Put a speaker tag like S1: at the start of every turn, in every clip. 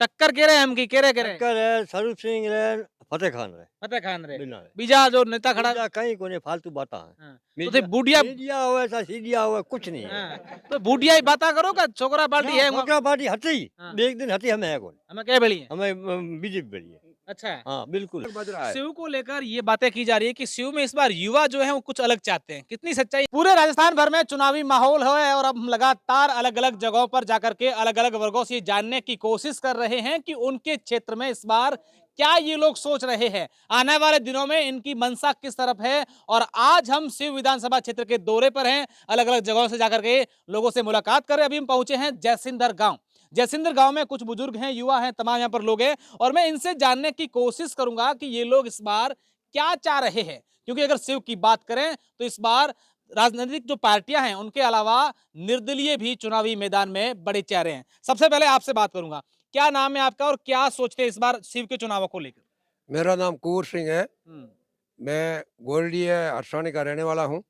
S1: टक्कर कह रहे हैं हम की कह रहे
S2: टक्कर है स्वरूप सिंह रे फतेह खान रे
S1: फतेह खान रे
S2: बिना रे
S1: बीजा जो नेता खड़ा
S2: मीडिया कहीं कोने फालतू बाता है
S1: हाँ, तो थे
S2: मीडिया
S1: बूढ़िया
S2: मीडिया होवे सा सीडिया होवे कुछ नहीं है
S1: हाँ, तो बूढ़िया ही बात करो का छोकरा पार्टी
S2: ना
S1: है
S2: छोकरा पार्टी हटी
S1: हाँ,
S2: एक दिन हटी हमें है कौन
S1: हमें क्या बड़ी है
S2: हमें बीजेपी बड़ी है
S1: अच्छा
S2: हाँ बिल्कुल बज रहा है
S1: शिव को लेकर ये बातें की जा रही है कि शिव में इस बार युवा जो है वो कुछ अलग चाहते हैं कितनी सच्चाई पूरे राजस्थान भर में चुनावी माहौल है और अब हम लगातार अलग अलग जगहों पर जाकर के अलग अलग वर्गों से जानने की कोशिश कर रहे हैं कि उनके क्षेत्र में इस बार क्या ये लोग सोच रहे हैं आने वाले दिनों में इनकी मंशा किस तरफ है और आज हम शिव विधानसभा क्षेत्र के दौरे पर हैं अलग अलग जगहों से जाकर के लोगों से मुलाकात कर रहे अभी हम पहुंचे हैं जयसिंदर गांव जयसिंदर गांव में कुछ बुजुर्ग हैं युवा हैं तमाम यहाँ पर लोग हैं और मैं इनसे जानने की कोशिश करूंगा कि ये लोग इस बार क्या चाह रहे हैं क्योंकि अगर शिव की बात करें तो इस बार राजनीतिक जो पार्टियां हैं उनके अलावा निर्दलीय भी चुनावी मैदान में बड़े चेहरे हैं सबसे पहले आपसे बात करूंगा क्या नाम है आपका और क्या सोचते हैं इस बार शिव के चुनावों को लेकर
S2: मेरा नाम कुंवर सिंह है
S1: हम्म,
S2: मैं गोल्डी है हरसानी का रहने वाला हूँ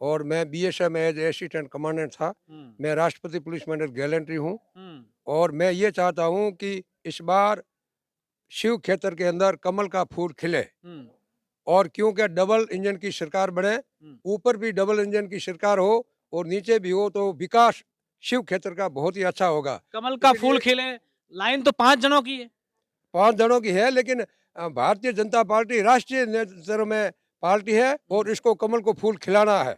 S2: और मैं बीएसएफ में एज असिस्टेंट कमांडेंट था
S1: हम्म,
S2: मैं राष्ट्रपति पुलिस मेडल गैलेंट्री हूँ
S1: हम्म,
S2: और मैं ये चाहता हूँ कि इस बार शिव क्षेत्र के अंदर कमल का फूल खिले
S1: हम्म,
S2: और क्योंकि डबल इंजन की सरकार बने ऊपर भी डबल इंजन की सरकार हो और नीचे भी हो तो विकास शिव क्षेत्र का बहुत ही अच्छा होगा
S1: कमल का फूल
S2: इसीलिए
S1: खिले लाइन तो 5 जनों की है
S2: 5 जनों की है लेकिन भारतीय जनता पार्टी राष्ट्रीय नेतृत्व में पार्टी है और इसको कमल को फूल खिलाना है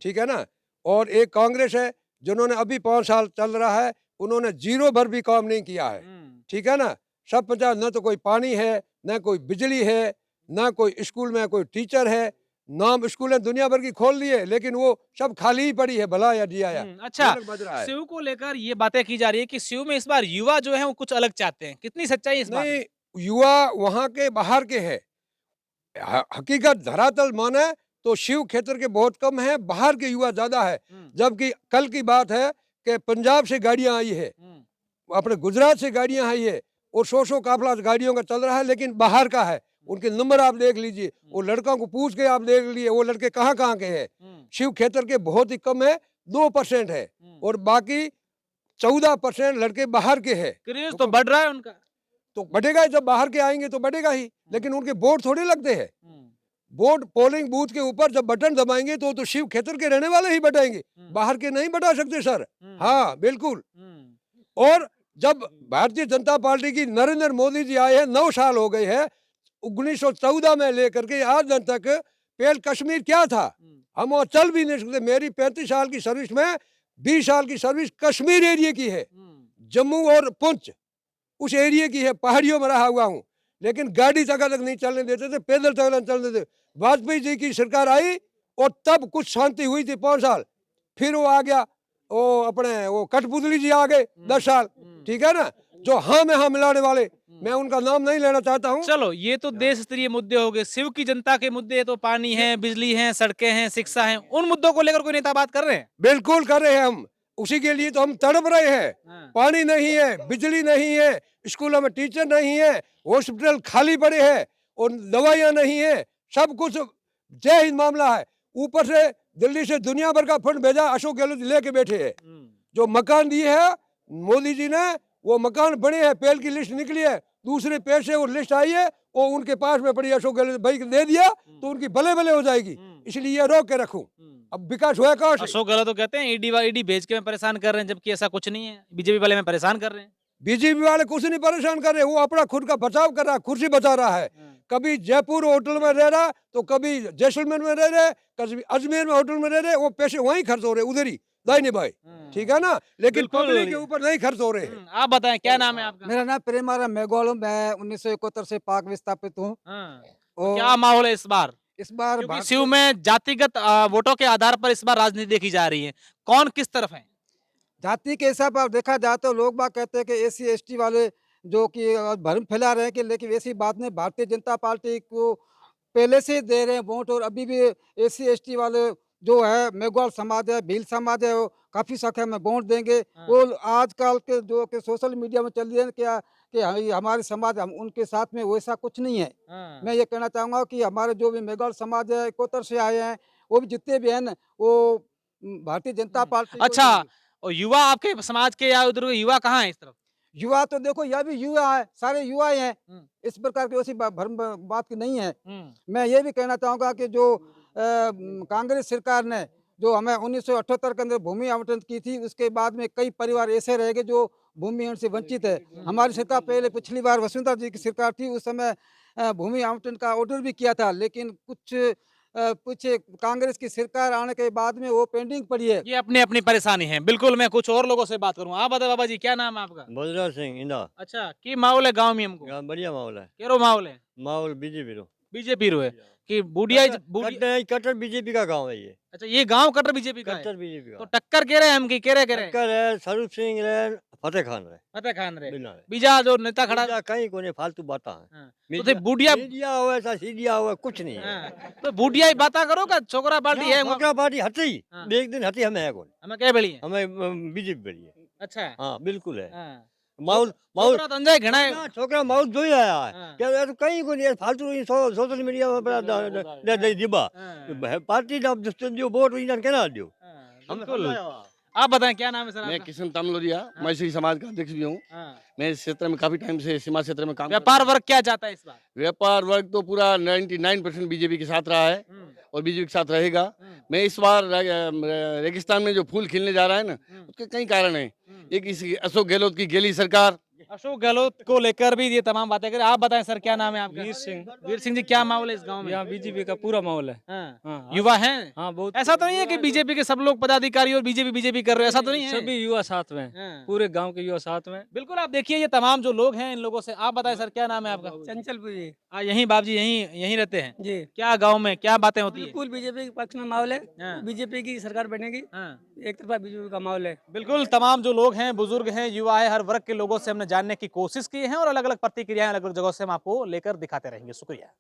S2: ठीक है ना और एक कांग्रेस है जिन्होंने अभी 5 साल चल रहा है उन्होंने जीरो भर भी काम नहीं किया है ठीक है ना सब पंचायत न तो कोई पानी है न कोई बिजली है न कोई स्कूल में कोई टीचर है नाम स्कूलें दुनिया भर की खोल लिए लेकिन वो सब खाली ही पड़ी है भला या दिया या
S1: अच्छा
S2: ढोलक बज रहा है
S1: शिव को लेकर ये बातें की जा रही है कि शिव में इस बार युवा जो है वो कुछ अलग चाहते हैं कितनी सच्चाई है इस बात में
S2: नहीं युवा वहां के बाहर के है हकीकत धरातल माने तो शिव क्षेत्र के बहुत कम है बाहर के युवा ज्यादा है जबकि कल की बात है कि पंजाब से गाड़ियां आई है अपने गुजरात से गाड़ियां आई है और 100 काफिला गाड़ियों का चल रहा है लेकिन बाहर का है उनके नंबर आप देख लीजिए वो लड़कों को पूछ के आप देख लीजिए वो लड़के कहाँ कहाँ के हैं शिव क्षेत्र के बहुत ही कम है 2% है और बाकी 14% लड़के बाहर के हैं
S1: क्रेज तो बढ़ रहा है उनका
S2: तो बढ़ेगा ही, जब बाहर के आएंगे तो बढ़ेगा ही लेकिन उनके वोट थोड़ी लगते हैं वोट पोलिंग बूथ के ऊपर जब बटन दबाएंगे तो शिव क्षेत्र के रहने वाले ही बटाएंगे बाहर के नहीं बटा सकते सर हाँ बिल्कुल और जब भारतीय जनता पार्टी की नरेंद्र मोदी जी आए हैं 9 साल हो गए हैं 1914 में लेकर के आज दिन तक पहले कश्मीर क्या था हम वहाँ चल भी नहीं सकते मेरी 35 साल की सर्विस में 20 साल की सर्विस कश्मीर एरिया की है जम्मू और पुंछ उस एरिया की है पहाड़ियों में रहा हुआ हूँ लेकिन गाड़ी तक नहीं चलने देते थे पैदल तक नहीं चलने देते वाजपेयी जी की सरकार आई और तब कुछ शांति हुई थी 5 साल फिर वो आ गया वो अपने वो कठपुतली जी आ गए 10 साल ठीक है ना जो हाँ में हाँ मिलाने वाले मैं उनका नाम नहीं लेना चाहता हूँ
S1: चलो ये तो देश स्तरीय मुद्दे हो गए शिव की जनता के मुद्दे तो पानी है बिजली है सड़कें हैं शिक्षा है उन मुद्दों को लेकर कोई नेता बात कर रहे हैं
S2: बिल्कुल कर रहे हैं हम उसी के लिए तो हम तड़प रहे हैं पानी नहीं है बिजली नहीं है स्कूलों में टीचर नहीं है हॉस्पिटल खाली पड़े हैं और दवाइयां नहीं है सब कुछ जय हिंद मामला है ऊपर से दिल्ली से दुनिया भर का फंड भेजा अशोक गहलोत लेके बैठे हैं जो मकान दिए है मोदी जी ने वो मकान बने हैं पहल की लिस्ट निकली है दूसरे पैसे वो लिस्ट आई है वो उनके पास में पड़ी अशोक गहलोत भाई को दे दिया तो उनकी भले भले हो जाएगी इसलिए ये रोक के रखूं अब विकास हुआ कहाँ से
S1: अशोक गहलोत तो कहते हैं ईडी भेज के मैं परेशान कर रहे हैं जबकि ऐसा कुछ नहीं है बीजेपी वाले में परेशान कर रहे हैं
S2: बीजेपी वाले कुछ नहीं परेशान कर रहे वो अपना खुद का बचाव कर रहा है कुर्सी बचा रहा है कभी जयपुर होटल में रह रहा तो कभी जैसलमेर में रह रहे कभी अजमेर में होटल में रह रहे वो पैसे वहीं खर्च हो रहे उधर ही दाई भाई ठीक है ना लेकिन पब्लिक के ऊपर नहीं खर्च हो रहे हैं
S1: आप बताएं क्या नाम है आपका
S3: मेरा नाम प्रेमाराम मेघवाल मैं 1971 से पाक विस्थापित हूँ
S1: तो
S3: और
S1: क्या माहौल है इस बार
S3: इस बार
S1: क्योंकि शिव में जातिगत वोटों के आधार पर इस बार राजनीति देखी जा रही है कौन किस तरफ है
S3: जाति के हिसाब पर देखा जाए तो लोग बाग कहते हैं कि एसी एसटी वाले जो कि भ्रम फैला रहे हैं कि लेकिन ऐसी बात नहीं भारतीय जनता पार्टी को पहले से ही दे रहे हैं वोट और अभी भी एसी एसटी वाले जो है मेघवाल समाज है भील समाज है वो काफी संख्या में वोट देंगे वो आजकल के जो कि सोशल मीडिया में चल रही है क्या कि हमारे समाज हम उनके साथ में वैसा कुछ नहीं है मैं ये कहना चाहूँगा कि हमारे जो भी मेघवाल समाज है इकोतर से आए हैं वो भी जितने भी हैं न, वो भारतीय जनता पार्टी को
S1: अच्छा
S3: ही-
S1: और युवा आपके समाज के या उधर युवा कहाँ है इस तरफ
S3: युवा तो देखो यह भी युवा है, सारे युवा ही हैं।
S1: हम्म।
S3: इस प्रकार की वैसी भ्रम बात की नहीं है।
S1: हम्म।
S3: मैं ये भी कहना चाहूँगा कि जो कांग्रेस सरकार ने जो हमें 1978 के अंदर भूमि आवंटन की थी, उसके बाद में कई परिवार ऐसे रह गए जो भूमि आवंटन से वंचित है। हमारी सरकार पहले पिछली बार वसुंधरा जी की सरकार थी, उस समय भूमि आवंटन का ऑर्डर भी किया था, लेकिन कुछ कांग्रेस की सरकार आने के बाद में वो पेंडिंग पड़ी है।
S1: ये अपनी अपनी परेशानी है। बिल्कुल मैं कुछ और लोगों से बात करूंगा। आप बताओ बाबा जी, क्या नाम है आपका?
S4: बलराज सिंह इंदा
S1: अच्छा, की माहौल है गांव में हमको?
S4: यहाँ बढ़िया माहौल है।
S1: केरो माहौल है?
S4: माहौल बीजेपी रो
S1: बीजेपी रो है कि बुढ़िया
S4: कट्टर बीजेपी का गांव है ये।
S1: अच्छा, ये गांव कट्टर बीजेपी का है।
S4: कट्टर बीजेपी
S1: तो
S4: का
S1: टक्कर कह रहे हैं हम की कह रहे
S4: टक्कर है स्वरूप सिंह रे फतेह खान रे
S1: फतेह खान रे
S4: बिना रे।
S1: बीजा जो नेता खड़ा
S4: बीजा कहीं कोने फालतू बातें हैं।
S1: हाँ, तो थे बुढ़िया
S4: मीडिया हुआ सा सीडिया हुआ कुछ नहीं है।
S1: हाँ, तो बुढ़िया ही बात करो का छोकरा पार्टी है
S4: छोकरा पार्टी हटी
S1: हाँ।
S4: एक दिन हटी हमें है कौन
S1: हमें क्या बड़ी है?
S4: हमें बीजेपी बड़ी है।
S1: अच्छा
S4: हाँ बिल्कुल है।
S1: हाँ।
S4: माहौल माहौल
S1: छोकरा तो अंजाय घना है।
S4: छोकरा माहौल जो ही आया है
S1: हाँ।
S4: क्या यार कहीं को नहीं फालतू सोशल मीडिया में बड़ा दिबा
S1: हाँ,
S4: पार्टी ना जो वोट इन्हें कहना दियो
S1: हाँ,
S4: हम
S1: बिल्कुल। आप बताएं क्या नाम है सर
S5: मैं
S1: आपका?
S5: किशन तमलोरिया मैसूरी समाज का अध्यक्ष भी हूँ।
S1: हाँ।
S5: मैं इस क्षेत्र में काफी टाइम से सीमा क्षेत्र में काम
S1: व्यापार वर्ग क्या चाहता है इस बार?
S5: व्यापार वर्ग तो पूरा 99% बीजेपी के साथ रहा है और बीजेपी के साथ रहेगा।
S1: हम्म।
S5: मैं इस बार रेगिस्तान में जो फूल खिलने जा रहा है ना, उसके कई कारण है। एक इस अशोक गहलोत की गेली सरकार,
S1: अशोक गहलोत को लेकर भी ये तमाम बातें करें। आप बताएं सर क्या नाम है आपका? वीर सिंह जी, क्या माहौल है इस गांव में?
S6: यहाँ बीजेपी का पूरा माहौल है।
S1: हाँ।
S6: हाँ,
S1: युवा हैं?
S6: हाँ बहुत।
S1: ऐसा तो नहीं है कि बीजेपी के सब लोग पदाधिकारी और बीजेपी कर रहे हो, ऐसा तो नहीं है?
S6: सभी युवा साथ में,
S1: हाँ।
S6: पूरे गांव के युवा साथ में।
S1: बिल्कुल। आप देखिए ये तमाम जो लोग हैं, इन लोगों से आप बताएं सर क्या नाम है आपका?
S6: चंचलपुर जी।
S1: यहीं बाप जी यहीं रहते हैं?
S6: जी
S1: क्या गांव में क्या बातें होती है?
S6: बिल्कुल बीजेपी के पक्ष में माहौल है।
S1: हाँ।
S6: बीजेपी की सरकार बनेगी,
S1: हाँ।
S6: एक तरफा बीजेपी का माहौल है।
S1: बिल्कुल। तमाम जो लोग हैं, बुजुर्ग हैं, युवा है, हर वर्ग के लोगों से हमने जानने की कोशिश की है और अलग अलग प्रतिक्रियाएं अलग अलग जगहों से हम आपको लेकर दिखाते रहेंगे। शुक्रिया।